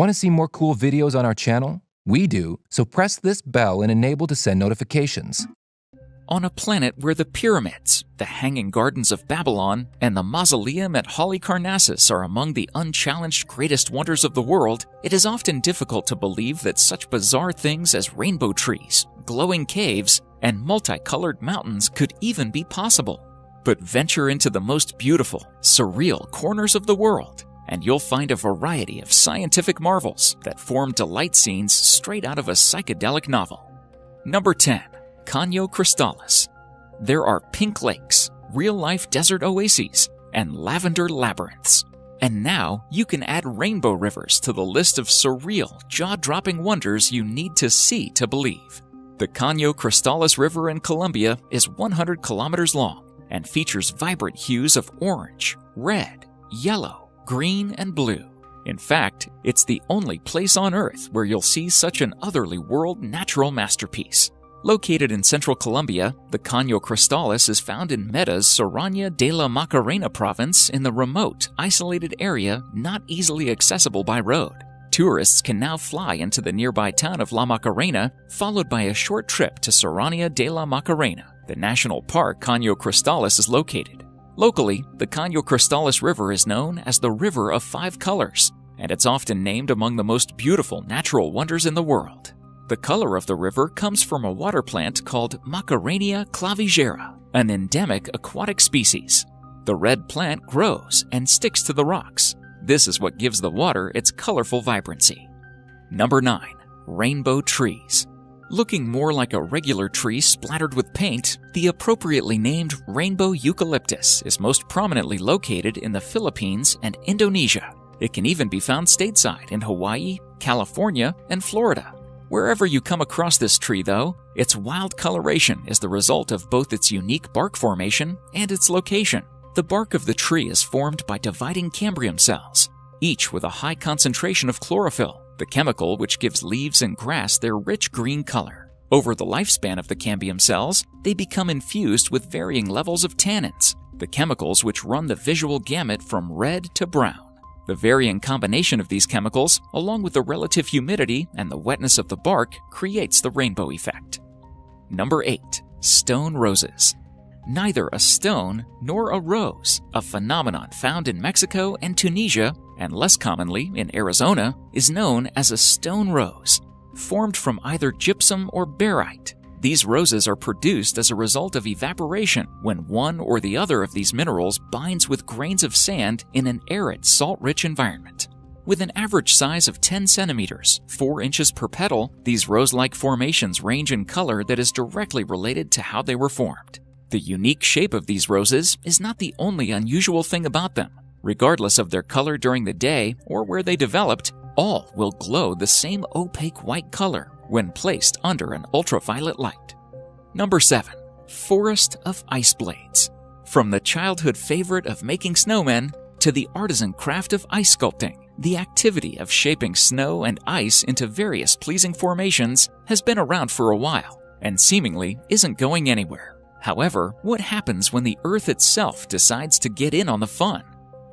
Want to see more cool videos on our channel? We do, so press this bell and enable to send notifications. On a planet where the pyramids, the Hanging Gardens of Babylon, and the mausoleum at Halicarnassus are among the unchallenged greatest wonders of the world, it is often difficult to believe that such bizarre things as rainbow trees, glowing caves, and multicolored mountains could even be possible. But venture into the most beautiful, surreal corners of the world, and you'll find a variety of scientific marvels that form delight scenes straight out of a psychedelic novel. Number 10. Kanyocrostalis. There are pink lakes, real-life desert oases, and lavender labyrinths. And now you can add rainbow rivers to the list of surreal, jaw-dropping wonders you need to see to believe. The Kanyocrostalis River in Colombia is 100 kilometers long and features vibrant hues of orange, red, yellow, green, and blue. In fact, it's the only place on Earth where you'll see such an otherly world natural masterpiece. Located in central Colombia, the Kanyocrostalis is found in Meta's Serrania de la Macarena province in the remote, isolated area not easily accessible by road. Tourists can now fly into the nearby town of La Macarena, followed by a short trip to Serrania de la Macarena, the national park Kanyocrostalis is located. Locally, the Kanyocrostalis River is known as the River of Five Colors, and it's often named among the most beautiful natural wonders in the world. The color of the river comes from a water plant called Macarenia clavigera, an endemic aquatic species. The red plant grows and sticks to the rocks. This is what gives the water its colorful vibrancy. Number 9. Rainbow trees. Looking more like a regular tree splattered with paint, the appropriately named rainbow eucalyptus is most prominently located in the Philippines and Indonesia. It can even be found stateside in Hawaii, California, and Florida. Wherever you come across this tree, though, its wild coloration is the result of both its unique bark formation and its location. The bark of the tree is formed by dividing cambium cells, each with a high concentration of chlorophyll, the chemical which gives leaves and grass their rich green color. Over the lifespan of the cambium cells, they become infused with varying levels of tannins, the chemicals which run the visual gamut from red to brown. The varying combination of these chemicals, along with the relative humidity and the wetness of the bark, creates the rainbow effect. Number 8. Stone roses. Neither a stone nor a rose, a phenomenon found in Mexico and Tunisia, and less commonly in Arizona, is known as a stone rose. Formed from either gypsum or barite, these roses are produced as a result of evaporation when one or the other of these minerals binds with grains of sand in an arid, salt-rich environment. With an average size of 10 centimeters, 4 inches per petal, these rose-like formations range in color that is directly related to how they were formed. The unique shape of these roses is not the only unusual thing about them. Regardless of their color during the day or where they developed, all will glow the same opaque white color when placed under an ultraviolet light. Number 7. Forest of Ice Blades. From the childhood favorite of making snowmen to the artisan craft of ice sculpting, the activity of shaping snow and ice into various pleasing formations has been around for a while and seemingly isn't going anywhere. However, what happens when the Earth itself decides to get in on the fun?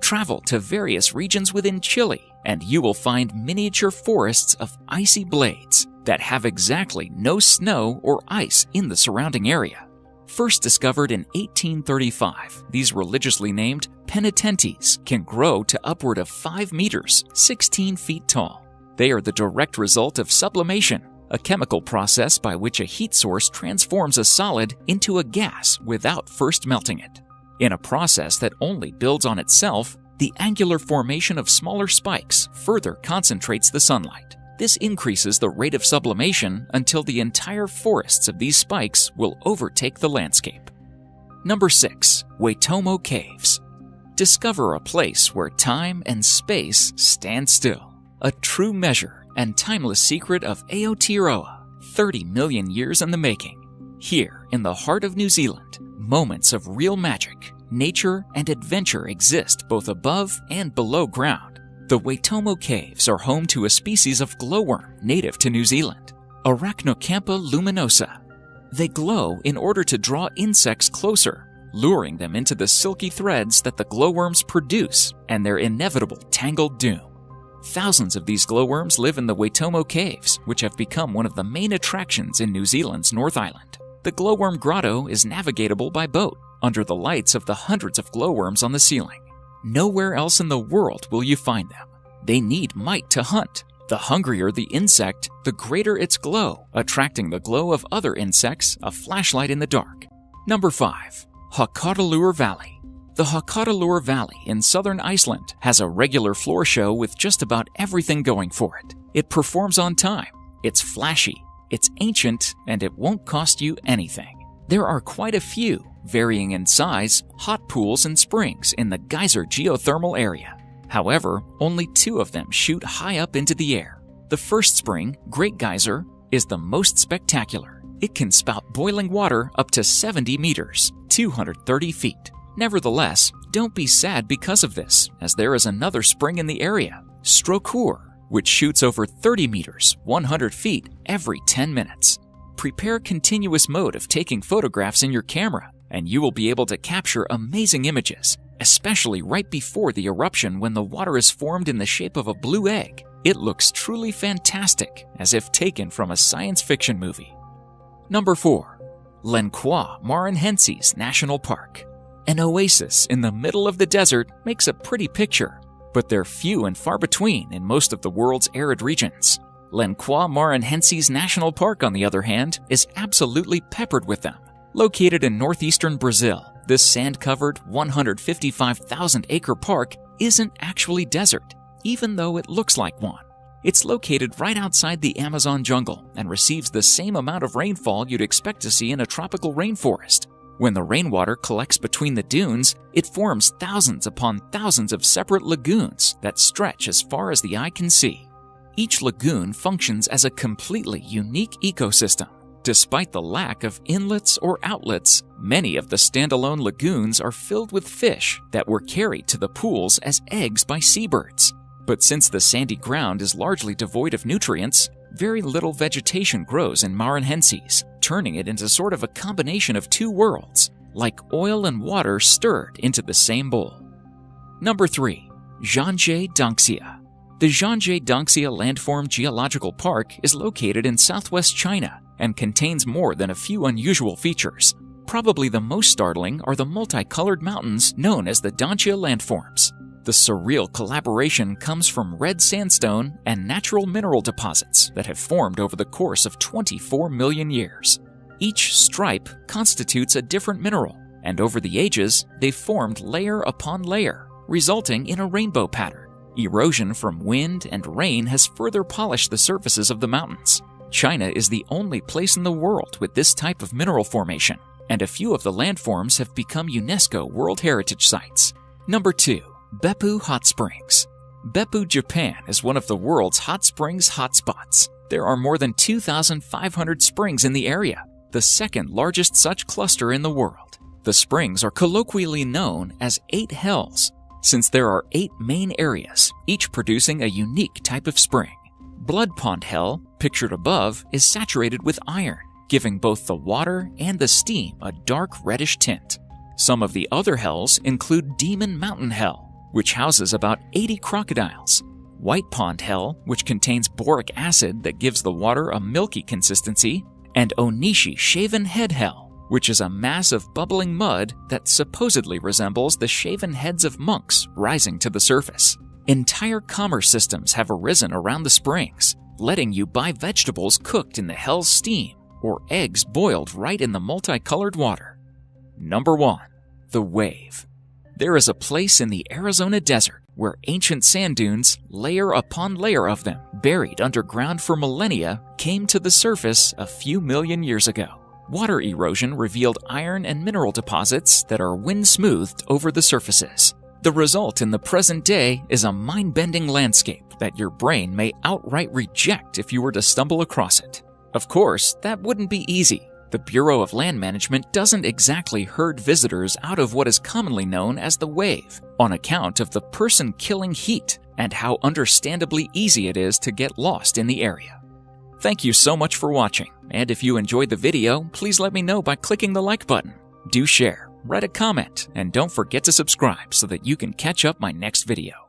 Travel to various regions within Chile, and you will find miniature forests of icy blades that have exactly no snow or ice in the surrounding area. First discovered in 1835, these religiously named penitentes can grow to upward of 5 meters, 16 feet tall. They are the direct result of sublimation, a chemical process by which a heat source transforms a solid into a gas without first melting it. In a process that only builds on itself, the angular formation of smaller spikes further concentrates the sunlight. This increases the rate of sublimation until the entire forests of these spikes will overtake the landscape. Number 6. Waitomo Caves. Discover a place where time and space stand still. A true measure and timeless secret of Aotearoa, 30 million years in the making. Here, in the heart of New Zealand, moments of real magic, nature, and adventure exist both above and below ground. The Waitomo Caves are home to a species of glowworm native to New Zealand, Arachnocampa luminosa. They glow in order to draw insects closer, luring them into the silky threads that the glowworms produce and their inevitable tangled doom. Thousands of these glowworms live in the Waitomo Caves, which have become one of the main attractions in New Zealand's North Island. The glowworm grotto is navigatable by boat, under the lights of the hundreds of glowworms on the ceiling. Nowhere else in the world will you find them. They need might to hunt. The hungrier the insect, the greater its glow, attracting the glow of other insects, a flashlight in the dark. Number 5. Hakadalur Valley. The Hakadalur Valley in southern Iceland has a regular floor show with just about everything going for it. It performs on time, it's flashy, it's ancient, and it won't cost you anything. There are quite a few, varying in size, hot pools and springs in the geyser geothermal area. However, only 2 of them shoot high up into the air. The first spring, Great Geyser, is the most spectacular. It can spout boiling water up to 70 meters, 230 feet. Nevertheless, don't be sad because of this, as there is another spring in the area, Strokur, which shoots over 30 meters, 100 feet, every 10 minutes. Prepare continuous mode of taking photographs in your camera, and you will be able to capture amazing images, especially right before the eruption when the water is formed in the shape of a blue egg. It looks truly fantastic, as if taken from a science fiction movie. Number 4. Lancois Marinhenses National Park. An oasis in the middle of the desert makes a pretty picture, but they're few and far between in most of the world's arid regions. Lancois Marinhenses National Park, on the other hand, is absolutely peppered with them. Located in northeastern Brazil, this sand-covered 155,000-acre park isn't actually desert, even though it looks like one. It's located right outside the Amazon jungle and receives the same amount of rainfall you'd expect to see in a tropical rainforest. When the rainwater collects between the dunes, it forms thousands upon thousands of separate lagoons that stretch as far as the eye can see. Each lagoon functions as a completely unique ecosystem. Despite the lack of inlets or outlets, many of the standalone lagoons are filled with fish that were carried to the pools as eggs by seabirds. But since the sandy ground is largely devoid of nutrients, very little vegetation grows in Marinhenses, turning it into sort of a combination of 2 worlds, like oil and water stirred into the same bowl. Number 3. Zhangje Danxia. The Zhangje Danxia Landform Geological Park is located in southwest China and contains more than a few unusual features. Probably the most startling are the multicolored mountains known as the Danxia Landforms. The surreal collaboration comes from red sandstone and natural mineral deposits that have formed over the course of 24 million years. Each stripe constitutes a different mineral, and over the ages, they've formed layer upon layer, resulting in a rainbow pattern. Erosion from wind and rain has further polished the surfaces of the mountains. China is the only place in the world with this type of mineral formation, and a few of the landforms have become UNESCO World Heritage Sites. Number 2. Beppu Hot Springs. Beppu, Japan is one of the world's hot springs hotspots. There are more than 2,500 springs in the area, the second largest such cluster in the world. The springs are colloquially known as 8 hells, since there are 8 main areas, each producing a unique type of spring. Blood Pond Hell, pictured above, is saturated with iron, giving both the water and the steam a dark reddish tint. Some of the other hells include Demon Mountain Hell, which houses about 80 crocodiles, White Pond Hell, which contains boric acid that gives the water a milky consistency, and Onishi Shaven Head Hell, which is a mass of bubbling mud that supposedly resembles the shaven heads of monks rising to the surface. Entire commerce systems have arisen around the springs, letting you buy vegetables cooked in the hell's steam or eggs boiled right in the multicolored water. Number 1. The Wave. There is a place in the Arizona desert where ancient sand dunes, layer upon layer of them, buried underground for millennia, came to the surface a few million years ago. Water erosion revealed iron and mineral deposits that are wind-smoothed over the surfaces. The result in the present day is a mind-bending landscape that your brain may outright reject if you were to stumble across it. Of course, that wouldn't be easy. The Bureau of Land Management doesn't exactly herd visitors out of what is commonly known as the wave, on account of the person-killing heat and how understandably easy it is to get lost in the area. Thank you so much for watching, and if you enjoyed the video, please let me know by clicking the like button. Do share, write a comment, and don't forget to subscribe so that you can catch up my next video.